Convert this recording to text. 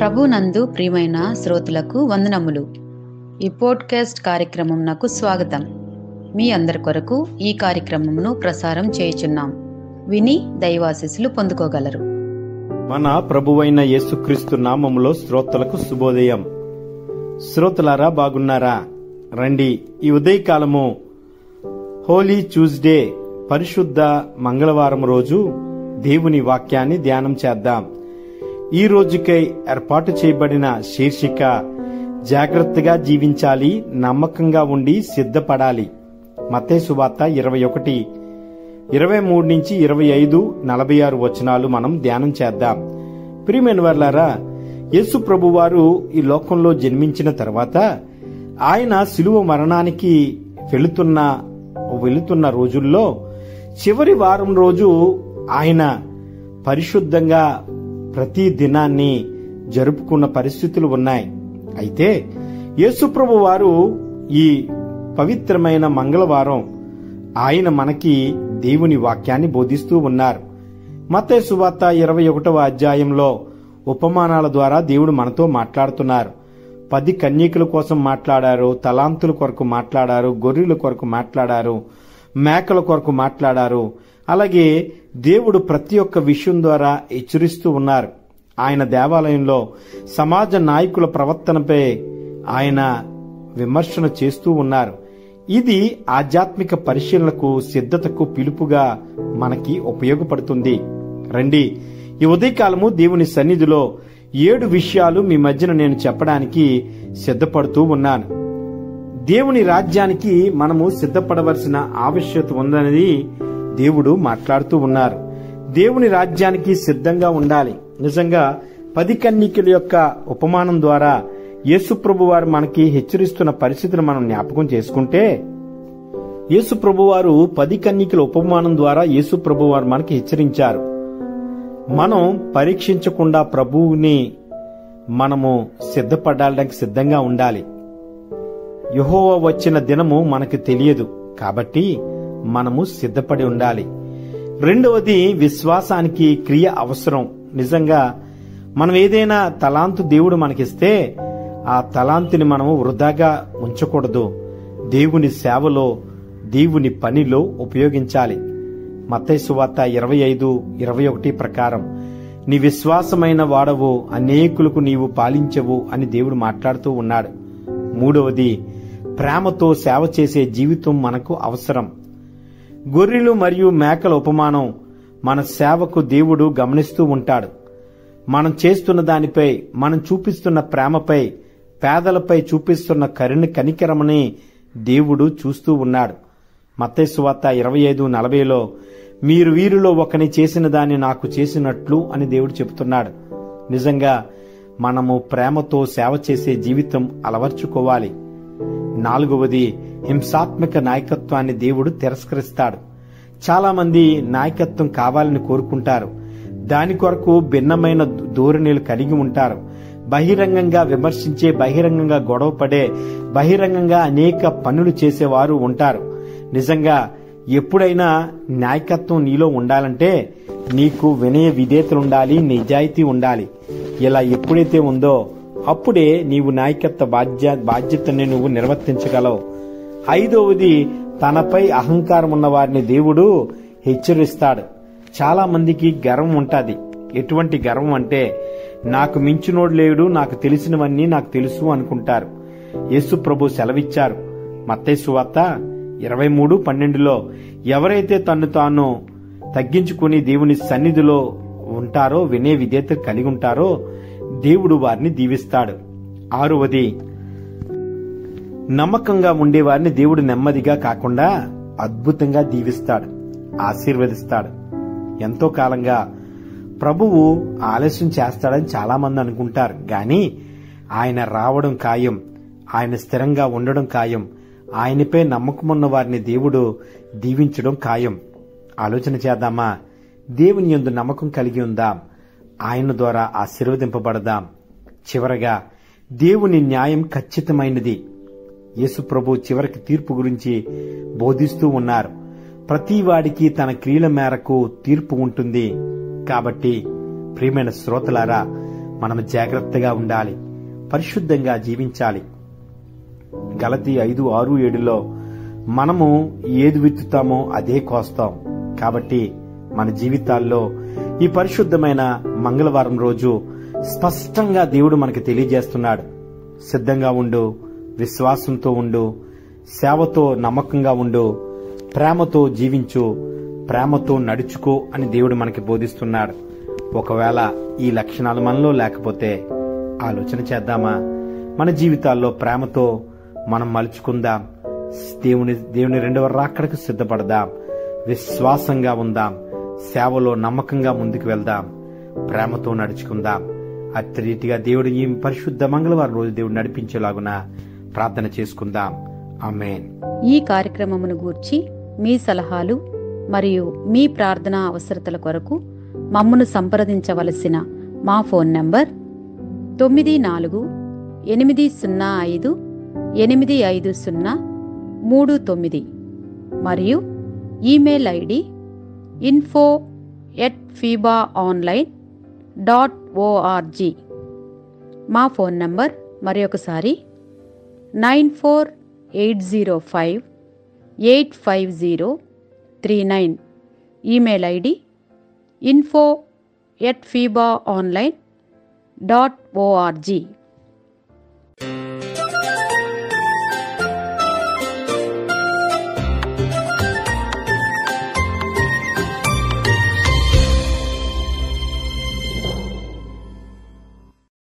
ప్రభునందు ప్రియమైన శ్రోతలకు వందనములు. ఈ పోడ్కాస్ట్ కార్యక్రమం నాకు స్వాగతం. మీ అందరి కొరకు ఈ కార్యక్రమమును ప్రసారం చేయుచున్నాం. విని దైవాశీస్సులు పొందుకోగలరు. మన ప్రభువైన యేసుక్రీస్తు నామములో శ్రోతలకు శుభోదయం. శ్రోతలారా, బాగున్నారా? రండి, ఈ ఉదయకాలము హోలీ ట్యూస్డే, పరిశుద్ధ మంగళవారం రోజు దేవుని వాక్యాన్ని ధ్యానం చేద్దాం. ఈ రోజుకై ఏర్పాటు చేయబడిన శీర్షిక జాగ్రత్తగా జీవించాలి, నమ్మకంగా ఉండి సిద్ధపడాలి. మత్తయి సువార్త 21:23-25-46 వచనాలు మనం ధ్యానం చేద్దాం. ప్రియమైన వారలారా, యేసు ప్రభువారు ఈ లోకంలో జన్మించిన తర్వాత ఆయన శిలువ మరణానికి వెళుతున్న రోజుల్లో చివరి వారం రోజు ఆయన పరిశుద్ధంగా ప్రతి దినాన్ని జరుపుకున్న పరిస్థితులు ఉన్నాయి. అయితే యేసుప్రభు వారు ఈ పవిత్రమైన మంగళవారం ఆయన మనకి దేవుని వాక్యాన్ని బోధిస్తూ ఉన్నారు. మత్తయి సువార్త 21వ అధ్యాయంలో ఉపమానాల ద్వారా దేవుడు మనతో మాట్లాడుతున్నారు. 10 కన్యకల కోసం మాట్లాడారు, తలాంతుల కొరకు మాట్లాడారు, గొర్రెల కొరకు మాట్లాడారు, మేకల కొరకు మాట్లాడారు. అలాగే దేవుడు ప్రతి ఒక్క విషయం ద్వారా హెచ్చరిస్తూ ఉన్నారు. ఆయన దేవాలయంలో సమాజ నాయకుల ప్రవర్తనపై ఆయన విమర్శన చేస్తూ ఉన్నారు. ఇది ఆధ్యాత్మిక పరిశీలనకు, సిద్ధతకు పిలుపుగా మనకి ఉపయోగపడుతుంది. రండి, ఈ ఉదయకాలము దేవుని సన్నిధిలో 7 విషయాలు మీ మధ్యన నేను చెప్పడానికి సిద్ధపడుతూ ఉన్నాను. దేవుని రాజ్యానికి మనము సిద్ధపడవలసిన ఆవశ్యకత ఉందనేది దేవుడు మాట్లాడుతూ ఉన్నారు. దేవుని రాజ్యానికి సిద్ధంగా ఉండాలి. నిజంగా 10 కన్యకల యొక్క ఉపమానం ద్వారా యేసుప్రభు వారు మనకి హెచ్చరిస్తున్న పరిస్థితిని మనం జ్ఞాపకం చేసుకుంటే, యేసుప్రభు వారు 10 కన్యకల ఉపమానం ద్వారా యేసుప్రభు వారు మనకి హెచ్చరించారు. మనం పరీక్షించకుండా ప్రభువుని మనము సిద్ధపడడానికి సిద్ధంగా ఉండాలి. యెహోవా వచ్చిన దినము మనకు తెలియదు, కాబట్టి మనము సిద్ధపడి ఉండాలి. రెండవది, విశ్వాసానికి క్రియ అవసరం. నిజంగా మనం ఏదైనా తలాంతు దేవుడు మనకిస్తే ఆ తలాంతుని మనము వృధాగా ఉంచకూడదు. దేవుని సేవలో, దేవుని పనిలో ఉపయోగించాలి. మత్తయి సువార్త 25:21 ప్రకారం నీ విశ్వాసమైన వాడవు, అనేకులకు నీవు పాలించవు అని దేవుడు మాట్లాడుతూ ఉన్నాడు. మూడవది, ప్రేమతో సేవ చేసే జీవితం మనకు అవసరం. గొర్రెలు మరియు మేకల ఉపమానం మన సేవకు దేవుడు గమనిస్తూ ఉంటాడు. మనం చేస్తున్న దానిపై, మనం చూపిస్తున్న ప్రేమపై, పేదలపై చూపిస్తున్న కనికరమని దేవుడు చూస్తూ ఉన్నాడు. మత్తయి సువార్త 25:40లో మీరు వీరిలో ఒకని చేసిన దాన్ని నాకు చేసినట్లు అని దేవుడు చెబుతున్నాడు. నిజంగా మనము ప్రేమతో సేవ చేసే జీవితం అలవర్చుకోవాలి. నాలుగవది, హింసాత్మక నాయకత్వాన్ని దేవుడు తిరస్కరిస్తాడు. చాలా మంది నాయకత్వం కావాలని కోరుకుంటారు. దాని కొరకు భిన్నమైన ధోరణిలు కలిగి ఉంటారు. బహిరంగంగా విమర్శించే, బహిరంగంగా గొడవపడే, బహిరంగంగా అనేక పనులు చేసేవారు ఉంటారు. నిజంగా ఎప్పుడైనా నాయకత్వం నీలో ఉండాలంటే నీకు వినయ విధేయతలుండాలి, నిజాయితీ ఉండాలి. ఇలా ఎప్పుడైతే ఉందో అప్పుడే నీవు నాయకత్వ బాధ్యతని నువ్వు నిర్వర్తించగలవు. ఐదవది, తనపై అహంకారం ఉన్న వారిని దేవుడు హెచ్చరిస్తాడు. చాలా మందికి గర్వం ఉంటుంది. ఎటువంటి గర్వం అంటే, నాకు మించినోడు లేడు, నాకు తెలిసినవన్నీ నాకు తెలుసు అనుకుంటారు. యేసు ప్రభు సెలవిచ్చారు. మత్తయి సువార్త 23:12లో ఎవరైతే తన్ను తాను తగ్గించుకుని దేవుని సన్నిధిలో ఉంటారో, వినే విధేయత కలిగి ఉంటారో దేవుడు వారిని దీవిస్తాడు. ఆరవది, నమ్మకంగా ఉండేవారిని దేవుడు నెమ్మదిగా కాకుండా అద్భుతంగా దీవిస్తాడు, ఆశీర్వదిస్తాడు. ఎంతో కాలంగా ప్రభువు ఆలస్యం చేస్తాడని చాలా మంది అనుకుంటారు. గాని ఆయన రావడం ఖాయం, ఆయన స్థిరంగా ఉండడం ఖాయం, ఆయనపై నమ్మకమున్న వారిని దేవుడు దీవించడం ఖాయం. ఆలోచన చేద్దామా? దేవుని యందు నమ్మకం కలిగి ఉందాం, ఆయన ద్వారా ఆశీర్వదింపబడదాం. చివరగా, దేవుని న్యాయం ఖచ్చితమైనది. యేసు ప్రభు చివరికి తీర్పు గురించి బోధిస్తూ ఉన్నారు. ప్రతి వాడికి తన క్రియల మేరకు తీర్పు ఉంటుంది. కాబట్టి ప్రియమైన శ్రోతలారా, మనం జాగ్రత్తగా ఉండాలి, పరిశుద్ధంగా జీవించాలి. గలతీ 5:6-7లో మనము ఏది విత్తుతామో అదే కోస్తాం. కాబట్టి మన జీవితాల్లో ఈ పరిశుద్ధమైన మంగళవారం రోజు స్పష్టంగా దేవుడు మనకు తెలియజేస్తున్నాడు. సిద్ధంగా ఉండు, విశ్వాసంతో ఉండు, సేవతో నమ్మకంగా ఉండు, ప్రేమతో జీవించు, ప్రేమతో నడుచుకో అని దేవుడు మనకి బోధిస్తున్నాడు. ఒకవేళ ఈ లక్షణాలు మనలో లేకపోతే ఆలోచన చేద్దామా? మన జీవితాల్లో ప్రేమతో మనం మలుచుకుందాం. దేవుని రెండవ రాకడకు సిద్ధపడదాం. విశ్వాసంగా ఉందాం. సేవలో నమ్మకంగా ముందుకు వెళ్దాం. ప్రేమతో నడుచుకుందాం. అట్టి రీతిగా దేవుడు ఈ పరిశుద్ధ మంగళవారం రోజు దేవుడు నడిపించేలాగున ప్రార్థన చేసుకుందాం. ఆమేన్. ఈ కార్యక్రమమును గూర్చి మీ సలహాలు మరియు మీ ప్రార్థనా అవసరతల కొరకు మమ్మను సంప్రదించవలసిన మా ఫోన్ నంబర్ 9448508503 మరియు ఈమెయిల్ ఐడి info@fibaonline.org. మా ఫోన్ నంబర్ మరొకసారి 9480585039. Email ID info@fibaonline.org.